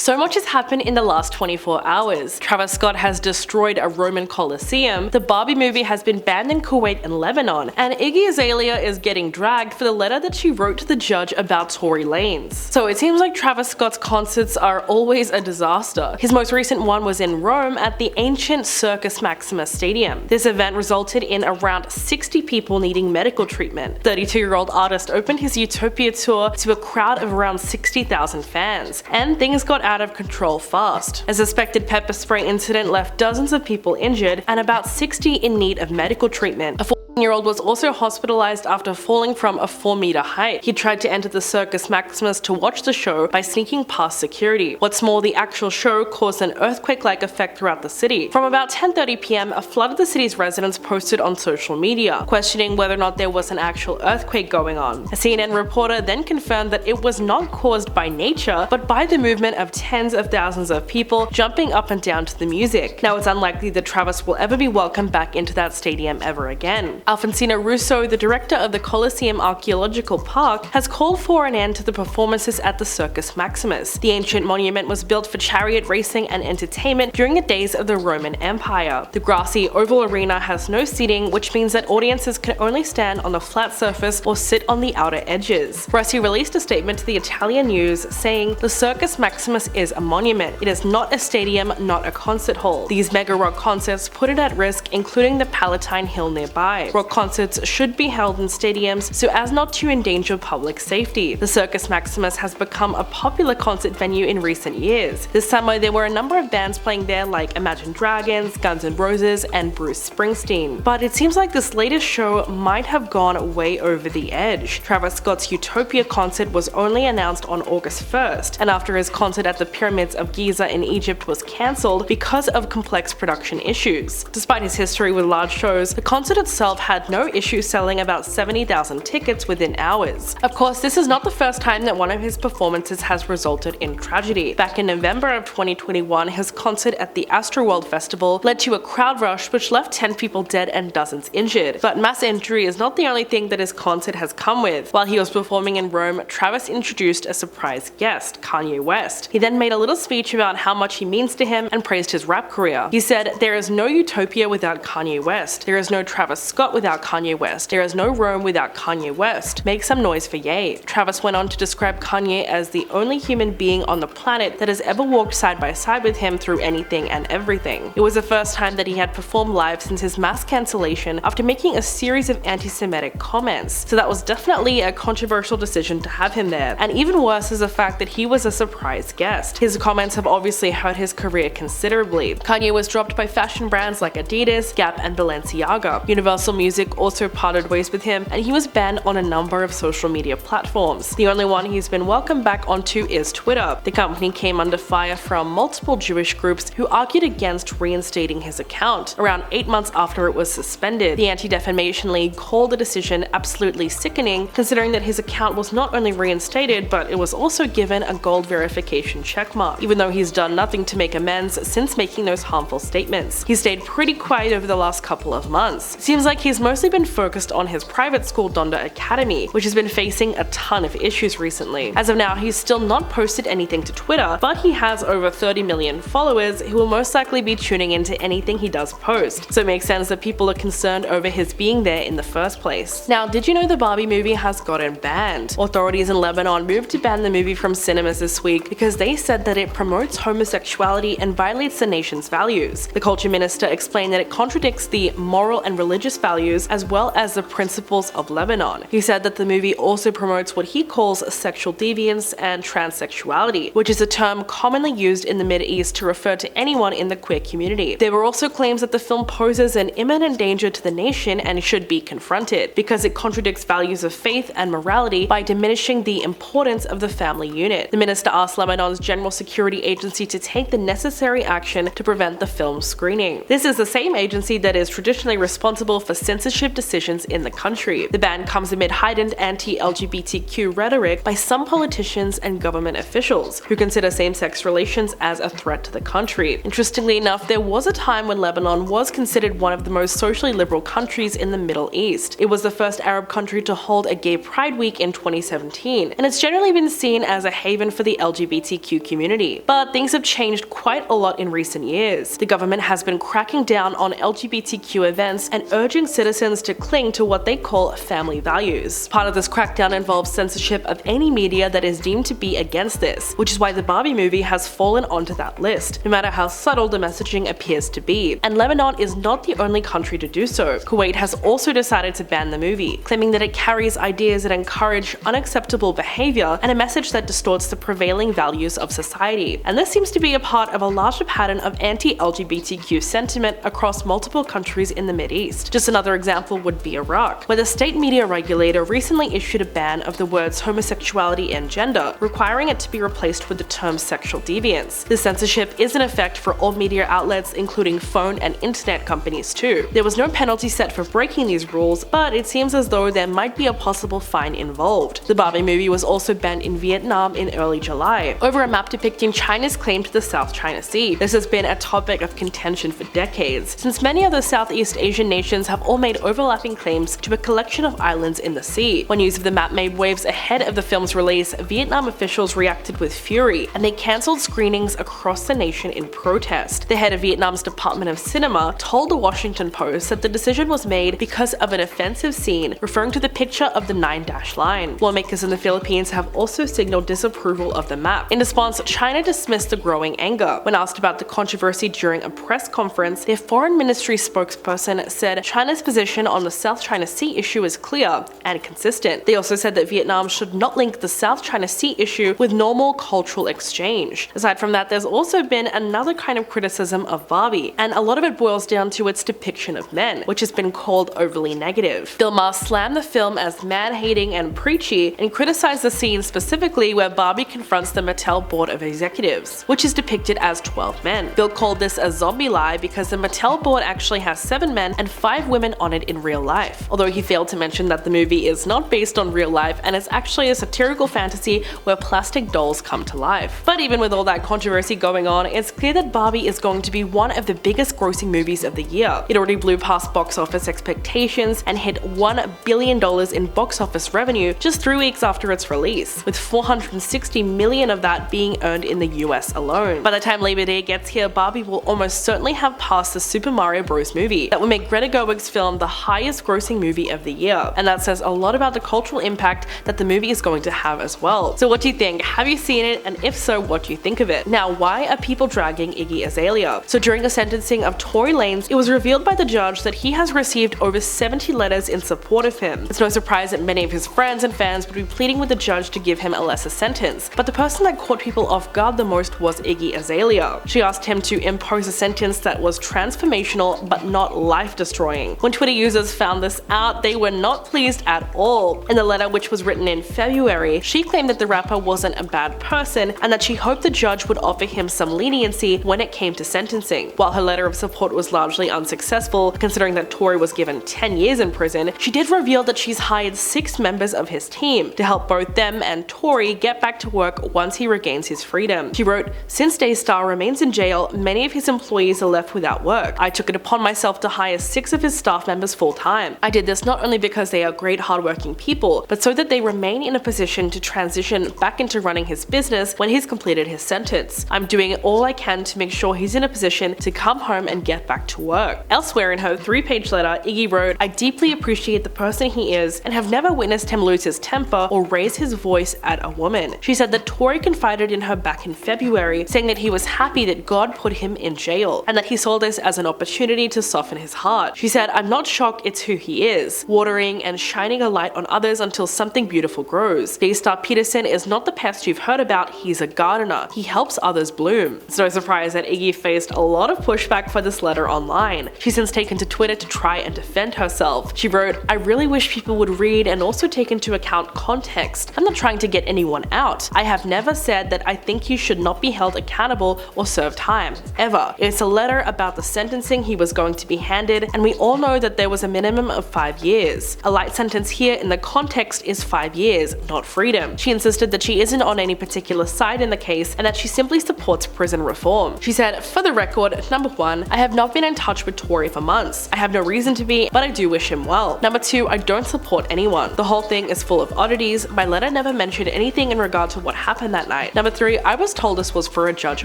So much has happened in the last 24 hours. Travis Scott has destroyed a Roman Colosseum, the Barbie movie has been banned in Kuwait and Lebanon, and Iggy Azalea is getting dragged for the letter that she wrote to the judge about Tory Lanez. So it seems like Travis Scott's concerts are always a disaster. His most recent one was in Rome at the ancient Circus Maximus stadium. This event resulted in around 60 people needing medical treatment. 32-year-old artist opened his Utopia tour to a crowd of around 60,000 fans, and things got out of control fast. A suspected pepper spray incident left dozens of people injured and about 60 in need of medical treatment. A 14-year-old was also hospitalized after falling from a 4-meter height. He tried to enter the Circus Maximus to watch the show by sneaking past security. What's more, the actual show caused an earthquake-like effect throughout the city. From about 10:30 p.m, a flood of the city's residents posted on social media, questioning whether or not there was an actual earthquake going on. A CNN reporter then confirmed that it was not caused by nature, but by the movement of tens of thousands of people jumping up and down to the music. Now, it's unlikely that Travis will ever be welcomed back into that stadium ever again. Alfonsino Russo, the director of the Colosseum Archaeological Park, has called for an end to the performances at the Circus Maximus. The ancient monument was built for chariot racing and entertainment during the days of the Roman Empire. The grassy oval arena has no seating, which means that audiences can only stand on the flat surface or sit on the outer edges. Rossi released a statement to the Italian news saying, "The Circus Maximus is a monument. It is not a stadium, not a concert hall. These mega rock concerts put it at risk, including the Palatine Hill nearby. Rock concerts should be held in stadiums so as not to endanger public safety. The Circus Maximus has become a popular concert venue in recent years. This summer there were a number of bands playing there like Imagine Dragons, Guns N' Roses, and Bruce Springsteen. But it seems like this latest show might have gone way over the edge. Travis Scott's Utopia concert was only announced on August 1st, and after his concert at the Pyramids of Giza in Egypt was cancelled because of complex production issues. Despite his history with large shows, the concert itself had no issue selling about 70,000 tickets within hours. Of course, this is not the first time that one of his performances has resulted in tragedy. Back in November of 2021, his concert at the Astroworld Festival led to a crowd rush which left 10 people dead and dozens injured. But mass injury is not the only thing that his concert has come with. While he was performing in Rome, Travis introduced a surprise guest, Kanye West. He then made a little speech about how much he means to him and praised his rap career. He said, "There is no Utopia without Kanye West. There is no Travis Scott without Kanye West. There is no Rome without Kanye West. Make some noise for Ye." Travis went on to describe Kanye as the only human being on the planet that has ever walked side by side with him through anything and everything. It was the first time that he had performed live since his mass cancellation after making a series of anti-Semitic comments. So that was definitely a controversial decision to have him there. And even worse is the fact that he was a surprise guest. His comments have obviously hurt his career considerably. Kanye was dropped by fashion brands like Adidas, Gap, and Balenciaga. Universal Music also parted ways with him, and he was banned on a number of social media platforms. The only one he's been welcomed back onto is Twitter. The company came under fire from multiple Jewish groups who argued against reinstating his account around 8 months after it was suspended. The Anti-Defamation League called the decision absolutely sickening, considering that his account was not only reinstated, but it was also given a gold verification checkmark, even though he's done nothing to make amends since making those harmful statements. He stayed pretty quiet over the last couple of months. Seems like he's mostly been focused on his private school Donda Academy, which has been facing a ton of issues recently. As of now, he's still not posted anything to Twitter, but he has over 30 million followers who will most likely be tuning into anything he does post, so it makes sense that people are concerned over his being there in the first place. Now, did you know the Barbie movie has gotten banned? Authorities in Lebanon moved to ban the movie from cinemas this week because they said that it promotes homosexuality and violates the nation's values. The culture minister explained that it contradicts the moral and religious values as well as the principles of Lebanon. He said that the movie also promotes what he calls sexual deviance and transsexuality, which is a term commonly used in the Mideast to refer to anyone in the queer community. There were also claims that the film poses an imminent danger to the nation and should be confronted, because it contradicts values of faith and morality by diminishing the importance of the family unit. The minister asked Lebanon's General Security Agency to take the necessary action to prevent the film's screening. This is the same agency that is traditionally responsible for censorship decisions in the country. The ban comes amid heightened anti-LGBTQ rhetoric by some politicians and government officials, who consider same-sex relations as a threat to the country. Interestingly enough, there was a time when Lebanon was considered one of the most socially liberal countries in the Middle East. It was the first Arab country to hold a gay pride week in 2017, and it's generally been seen as a haven for the LGBTQ community. But things have changed quite a lot in recent years. The government has been cracking down on LGBTQ events and urging citizens to cling to what they call family values. Part of this crackdown involves censorship of any media that is deemed to be against this, which is why the Barbie movie has fallen onto that list, no matter how subtle the messaging appears to be. And Lebanon is not the only country to do so. Kuwait has also decided to ban the movie, claiming that it carries ideas that encourage unacceptable behavior and a message that distorts the prevailing values of society. And this seems to be a part of a larger pattern of anti-LGBTQ sentiment across multiple countries in the Mideast. Just another example would be Iraq, where the state media regulator recently issued a ban of the words homosexuality and gender, requiring it to be replaced with the term sexual deviance. This censorship is in effect for all media outlets, including phone and internet companies too. There was no penalty set for breaking these rules, but it seems as though there might be a possible fine involved. The Barbie movie was also banned in Vietnam in early July, over a map depicting China's claim to the South China Sea. This has been a topic of contention for decades, since many other Southeast Asian nations have all made overlapping claims to a collection of islands in the sea. When news of the map made waves ahead of the film's release, Vietnam officials reacted with fury, and they cancelled screenings across the nation in protest. The head of Vietnam's Department of Cinema told the Washington Post that the decision was made because of an offensive scene referring to the picture of the 9-dash line. Lawmakers in the Philippines have also signaled disapproval of the map. In response, China dismissed the growing anger. When asked about the controversy during a press conference, their foreign ministry spokesperson said China's position on the South China Sea issue is clear and consistent. They also said that Vietnam should not link the South China Sea issue with normal cultural exchange. Aside from that, there's also been another kind of criticism of Barbie, and a lot of it boils down to its depiction of men, which has been called overly negative. Bill Maher slammed the film as man-hating and preachy, and criticized the scene specifically where Barbie confronts the Mattel Board of Executives, which is depicted as 12 men. Bill called this a zombie lie because the Mattel board actually has 7 men and 5 women on it in real life, although he failed to mention that the movie is not based on real life and is actually a satirical fantasy where plastic dolls come to life. But even with all that controversy going on, it's clear that Barbie is going to be one of the biggest grossing movies of the year. It already blew past box office expectations and hit $1 billion in box office revenue just 3 weeks after its release, with $460 million of that being earned in the US alone. By the time Labor Day gets here, Barbie will almost certainly have passed the Super Mario Bros. Movie. That would make Greta Gerwig's film the highest grossing movie of the year, and that says a lot about the cultural impact that the movie is going to have as well. So what do you think? Have you seen it? And if so, what do you think of it? Now, why are people dragging Iggy Azalea? So during the sentencing of Tory Lanez, it was revealed by the judge that he has received over 70 letters in support of him. It's no surprise that many of his friends and fans would be pleading with the judge to give him a lesser sentence, but the person that caught people off guard the most was Iggy Azalea. She asked him to impose a sentence that was transformational but not life-destroying. When Twitter users found this out, they were not pleased at all. In the letter, which was written in February, she claimed that the rapper wasn't a bad person and that she hoped the judge would offer him some leniency when it came to sentencing. While her letter of support was largely unsuccessful, considering that Tory was given 10 years in prison, she did reveal that she's hired 6 members of his team to help both them and Tory get back to work once he regains his freedom. She wrote, "Since Daystar remains in jail, many of his employees are left without work. I took it upon myself to hire 6 of his staff members full-time. I did this not only because they are great hardworking people, but so that they remain in a position to transition back into running his business when he's completed his sentence. I'm doing all I can to make sure he's in a position to come home and get back to work." Elsewhere in her 3-page letter, Iggy wrote, "I deeply appreciate the person he is and have never witnessed him lose his temper or raise his voice at a woman." She said that Tory confided in her back in February, saying that he was happy that God put him in jail and that he saw this as an opportunity to soften his heart. She said, "I'm not shocked, it's who he is, watering and shining a light on others until something beautiful grows. Daystar Peterson is not the pest you've heard about, he's a gardener. He helps others bloom." It's no surprise that Iggy faced a lot of pushback for this letter online. She's since taken to Twitter to try and defend herself. She wrote, "I really wish people would read and also take into account context. I'm not trying to get anyone out. I have never said that I think he should not be held accountable or serve time. Ever. It's a letter about the sentencing he was going to be handed, and we all know that there was a minimum of 5 years. A light sentence here in the context is 5 years, not freedom. She insisted that she isn't on any particular side in the case and that she simply supports prison reform. She said, "For the record, number 1, I have not been in touch with Tory for months. I have no reason to be, but I do wish him well. Number 2, I don't support anyone. The whole thing is full of oddities. My letter never mentioned anything in regard to what happened that night. Number 3, I was told this was for a judge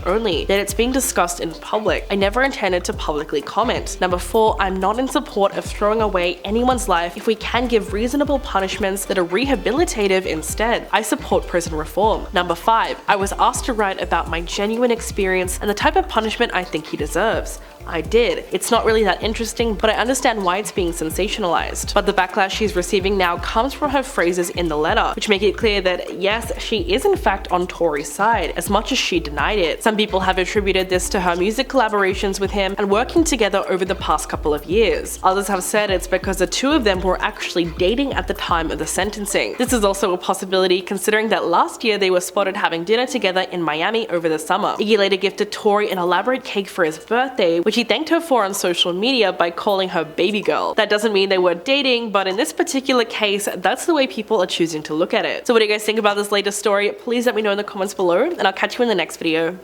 only, that it's being discussed in public. I never intended to publicly comment. Number 4, I'm not in support of throwing away anyone's life if we can give reasonable punishments that are rehabilitative instead. I support prison reform. Number 5, I was asked to write about my genuine experience and the type of punishment I think he deserves. I did. It's not really that interesting, but I understand why it's being sensationalized." But the backlash she's receiving now comes from her phrases in the letter, which make it clear that yes, she is in fact on Tory's side, as much as she denied it. Some people have attributed this to her music collaborations with him and working together over the past couple of years. Others have said it's because the two of them were actually dating at the time of the sentencing. This is also a possibility considering that last year they were spotted having dinner together in Miami over the summer. Iggy later gifted Tory an elaborate cake for his birthday, which he thanked her for on social media by calling her baby girl. That doesn't mean they were dating, but in this particular case, that's the way people are choosing to look at it. So what do you guys think about this latest story? Please let me know in the comments below, and I'll catch you in the next video.